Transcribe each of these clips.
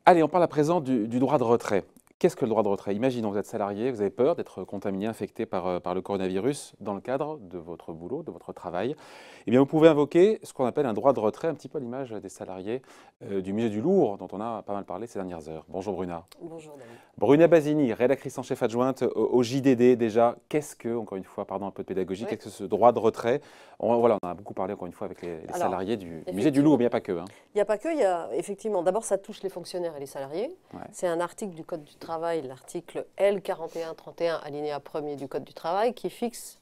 Allez, on parle à présent du droit de retrait. Qu'est-ce que le droit de retrait? Imaginons, vous êtes salarié, vous avez peur d'être contaminé, infecté par le coronavirus dans le cadre de votre boulot, de votre travail. Eh bien, vous pouvez invoquer ce qu'on appelle un droit de retrait, un petit peu à l'image des salariés du musée du Louvre, dont on a pas mal parlé ces dernières heures. Bonjour Bruna. Bonjour David. Bruna Basini, rédactrice en chef adjointe au JDD. Déjà, qu'est-ce que, encore une fois, pardon, un peu de pédagogie, qu'est-ce que ce droit de retrait? Voilà, on a beaucoup parlé, encore une fois, avec les salariés du musée du Louvre, mais il n'y a pas que. Hein. Il n'y a pas que, il y a effectivement, d'abord ça touche les fonctionnaires et les salariés. Ouais. C'est un article du Code du travail, l'article L4131, alinéa 1er du Code du travail, qui fixe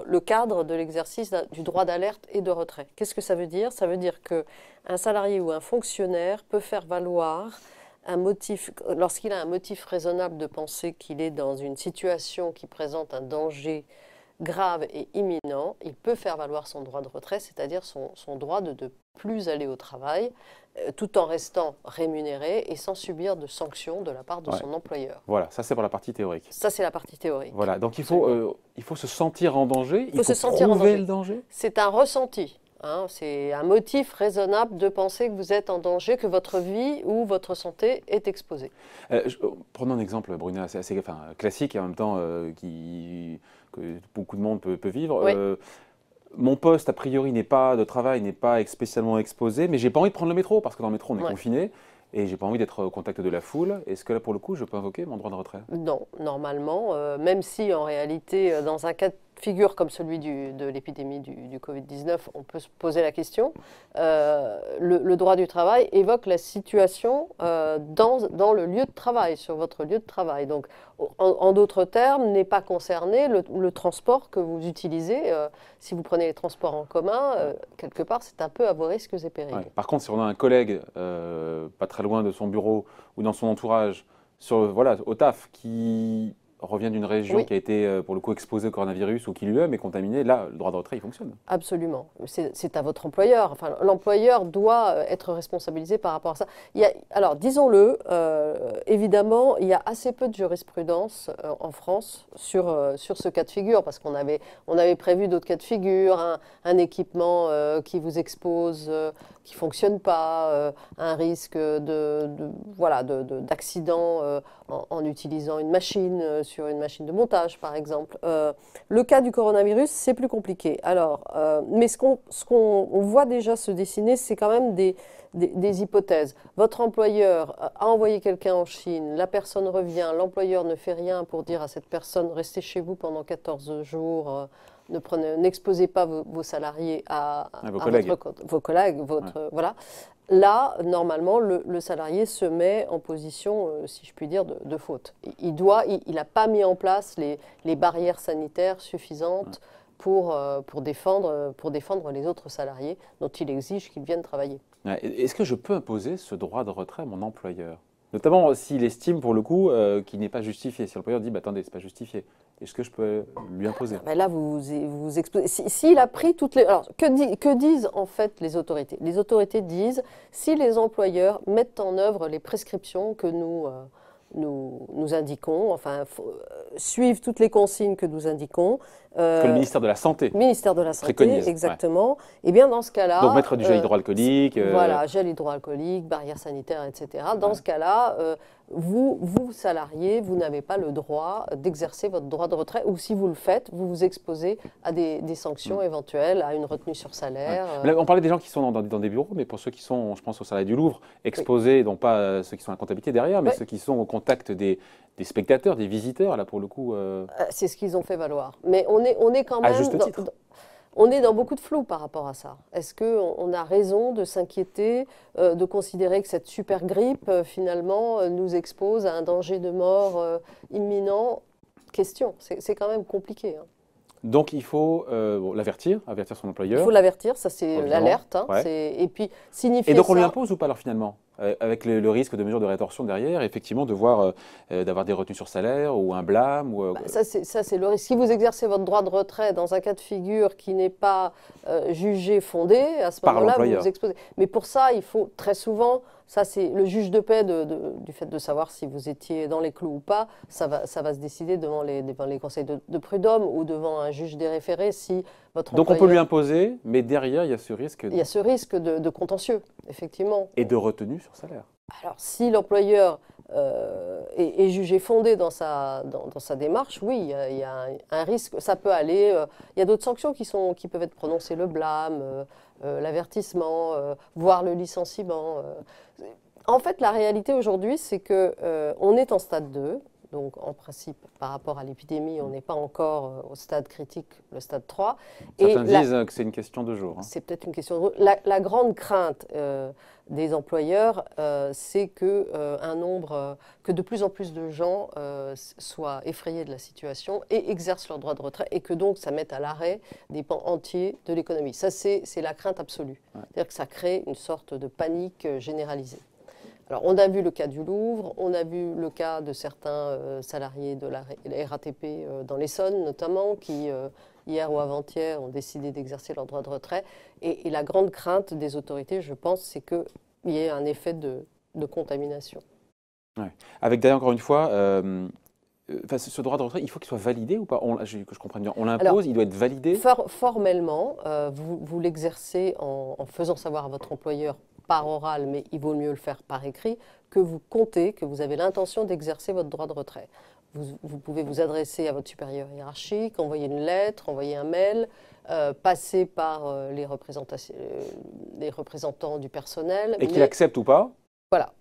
le cadre de l'exercice du droit d'alerte et de retrait. Qu'est-ce que ça veut dire? Ça veut dire qu'un salarié ou un fonctionnaire peut faire valoir un motif, lorsqu'il a un motif raisonnable de penser qu'il est dans une situation qui présente un danger grave et imminent, il peut faire valoir son droit de retrait, c'est-à-dire son droit de ne plus aller au travail, tout en restant rémunéré et sans subir de sanctions de la part de son employeur. Voilà, ça c'est pour la partie théorique. Ça c'est la partie théorique. Voilà, donc il faut se sentir en danger, il faut prouver le danger. C'est un ressenti. Hein, c'est un motif raisonnable de penser que vous êtes en danger, que votre vie ou votre santé est exposée. Prenons un exemple, Bruna, c'est assez classique et en même temps que beaucoup de monde peut vivre. Oui. Mon poste, a priori, de travail n'est pas spécialement exposé, mais j'ai pas envie de prendre le métro parce que dans le métro, on est confiné. Et j'ai pas envie d'être au contact de la foule. Est-ce que là, pour le coup, je peux invoquer mon droit de retrait? Non, normalement, même si en réalité, dans un cas de figure comme celui de l'épidémie du Covid-19, on peut se poser la question. Le droit du travail évoque la situation dans le lieu de travail, sur votre lieu de travail. Donc, en d'autres termes, n'est pas concerné le transport que vous utilisez. Si vous prenez les transports en commun, quelque part, c'est un peu à vos risques et périls. Ouais. Par contre, si on a un collègue pas très loin de son bureau ou dans son entourage, au taf, qui revient d'une région qui a été pour le coup exposée au coronavirus ou qui lui-même est contaminé, là, le droit de retrait, il fonctionne. Absolument. C'est à votre employeur. Enfin, l'employeur doit être responsabilisé par rapport à ça. Alors, disons-le, évidemment, il y a assez peu de jurisprudence en France sur ce cas de figure, parce qu'on avait prévu d'autres cas de figure, un équipement qui vous expose, qui ne fonctionne pas, un risque d'accident en utilisant une machine, sur une machine de montage, par exemple. Le cas du coronavirus, c'est plus compliqué. Alors, mais ce qu'on voit déjà se dessiner, c'est quand même des hypothèses. Votre employeur a envoyé quelqu'un en Chine, la personne revient, l'employeur ne fait rien pour dire à cette personne « restez chez vous pendant 14 jours ». N'exposez pas vos salariés à vos collègues, voilà. Là, normalement, le salarié se met en position, si je puis dire, de faute. Il n'a pas mis en place les barrières sanitaires suffisantes pour défendre les autres salariés dont il exige qu'ils viennent travailler. Est-ce que je peux imposer ce droit de retrait à mon employeur? Notamment s'il estime, pour le coup, qu'il n'est pas justifié. Si l'employeur dit, attendez, ce n'est pas justifié, est-ce que je peux lui imposer? Là, vous exposez. S'il a pris toutes les... Alors, que disent en fait les autorités? Les autorités disent, si les employeurs mettent en œuvre les prescriptions que nous indiquons, enfin, suivent toutes les consignes que nous indiquons. Que le ministère de la Santé préconise, exactement. Et bien dans ce cas-là... Donc mettre du gel hydroalcoolique. Voilà, gel hydroalcoolique, barrières sanitaires, etc. Dans ce cas-là, vous, salariés, vous n'avez pas le droit d'exercer votre droit de retrait, ou si vous le faites, vous vous exposez à des sanctions éventuelles, à une retenue sur salaire. Là, on parlait des gens qui sont dans des bureaux, mais pour ceux qui sont, je pense, au salariés du Louvre, exposés, donc pas ceux qui sont à la comptabilité derrière, mais ceux qui sont au contact des spectateurs, des visiteurs, là pour le coup... C'est ce qu'ils ont fait valoir. Mais on est quand même... À juste titre. On est dans beaucoup de flou par rapport à ça. Est-ce qu'on a raison de s'inquiéter, de considérer que cette super grippe, finalement, nous expose à un danger de mort imminent? Question. C'est quand même compliqué. Hein. Donc il faut avertir son employeur. Il faut l'avertir, ça c'est l'alerte. Hein, et puis signifier. Et donc on lui impose ou pas alors finalement? Avec le risque de mesures de rétorsion derrière, effectivement, de voir d'avoir des retenues sur salaire ou un blâme Ça, c'est le risque. Si vous exercez votre droit de retrait dans un cas de figure qui n'est pas jugé fondé, à ce moment-là, vous vous exposez. Mais pour ça, il faut très souvent... Ça, c'est le juge de paix du fait de savoir si vous étiez dans les clous ou pas. Ça va se décider devant les conseils de prud'homme ou devant un juge des référés si votre Donc on peut lui employeur. imposer, mais derrière, il y a ce risque Il y a ce risque de contentieux, effectivement. et de retenue sur salaire. Alors, si l'employeur est jugé fondé dans dans sa démarche, oui, il y a un risque. Ça peut aller. Il y a d'autres sanctions qui peuvent être prononcées, le blâme, l'avertissement, voire le licenciement. En fait, la réalité aujourd'hui, c'est que on est en stade 2. Donc, en principe, par rapport à l'épidémie, on n'est pas encore au stade critique, le stade 3. Certains disent que c'est une question de jours. C'est peut-être une question de... La grande crainte des employeurs, c'est que de plus en plus de gens soient effrayés de la situation et exercent leur droit de retrait et que donc ça mette à l'arrêt des pans entiers de l'économie. Ça, c'est la crainte absolue. Ouais. C'est-à-dire que ça crée une sorte de panique généralisée. Alors, on a vu le cas du Louvre, on a vu le cas de certains salariés de la RATP dans l'Essonne notamment, qui hier ou avant-hier ont décidé d'exercer leur droit de retrait. Et la grande crainte des autorités, je pense, c'est qu'il y ait un effet de contamination. Ouais. Avec d'ailleurs, encore une fois, ce droit de retrait, il faut qu'il soit validé ou pas? Que je comprenne bien. On l'impose, il doit être validé? Formellement, vous l'exercez en faisant savoir à votre employeur par oral, mais il vaut mieux le faire par écrit, que vous comptez, que vous avez l'intention d'exercer votre droit de retrait. Vous pouvez vous adresser à votre supérieur hiérarchique, envoyer une lettre, envoyer un mail, passer par les représentants du personnel. Et qu'il accepte ou pas? Voilà.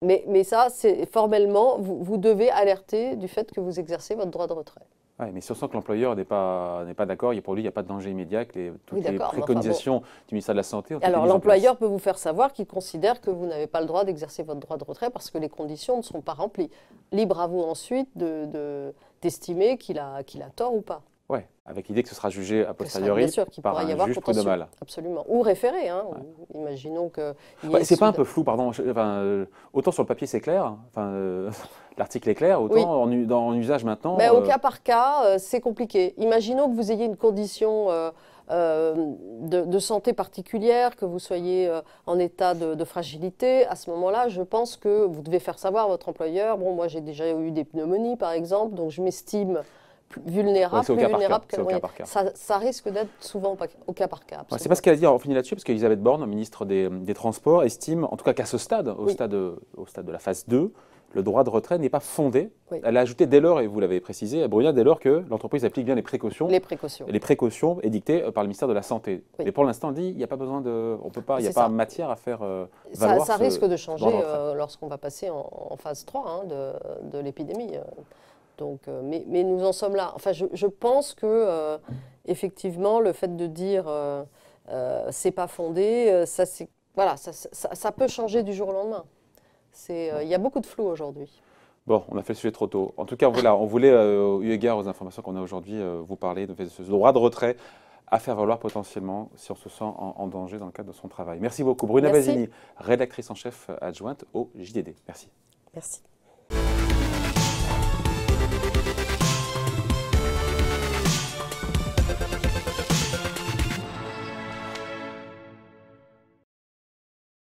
Mais ça, c'est formellement, vous devez alerter du fait que vous exercez votre droit de retrait. Ouais, mais si on sent que l'employeur n'est pas d'accord, pour lui, il n'y a pas de danger immédiat, que toutes les préconisations du ministère de la Santé ont été mises en place. Alors l'employeur peut vous faire savoir qu'il considère que vous n'avez pas le droit d'exercer votre droit de retrait parce que les conditions ne sont pas remplies. Libre à vous ensuite d'estimer qu'il a tort ou pas. Oui, avec l'idée que ce sera jugé a posteriori bien sûr, qu'il par pourra y un avoir juge contentieux. prud'homal. Absolument. Ou référé. Hein. Ouais. Imaginons que... C'est pas un peu flou, pardon. Autant sur le papier c'est clair, l'article est clair, autant oui. en usage maintenant. Mais au cas par cas, c'est compliqué. Imaginons que vous ayez une condition de santé particulière, que vous soyez en état de fragilité. À ce moment-là, je pense que vous devez faire savoir à votre employeur, bon, moi j'ai déjà eu des pneumonies par exemple, donc je m'estime vulnérable, plus vulnérable que le moyen. Ça risque d'être souvent au cas par cas. C'est pas ce qu'elle a dit, on finit là-dessus, parce qu'Elisabeth Borne, ministre des Transports, estime, en tout cas qu'à ce stade, au stade de la phase 2, le droit de retrait n'est pas fondé. Oui. Elle a ajouté dès lors, et vous l'avez précisé, Bruna, dès lors que l'entreprise applique bien les précautions. Les précautions édictées par le ministère de la Santé. Oui. Mais pour l'instant, on dit, il n'y a pas besoin de... On peut pas, il n'y a pas matière à faire valoir ça risque de changer lorsqu'on va passer en phase 3 de l'épidémie. Donc, mais nous en sommes là. Enfin, je pense que effectivement, le fait de dire c'est pas fondé, ça peut changer du jour au lendemain. Il y a beaucoup de flou aujourd'hui. Bon, on a fait le sujet trop tôt. En tout cas, voilà, on voulait, eu égard aux informations qu'on a aujourd'hui, vous parler de ce droit de retrait à faire valoir potentiellement si on se sent en danger dans le cadre de son travail. Merci beaucoup. Bruna Basini, rédactrice en chef adjointe au JDD. Merci. Merci.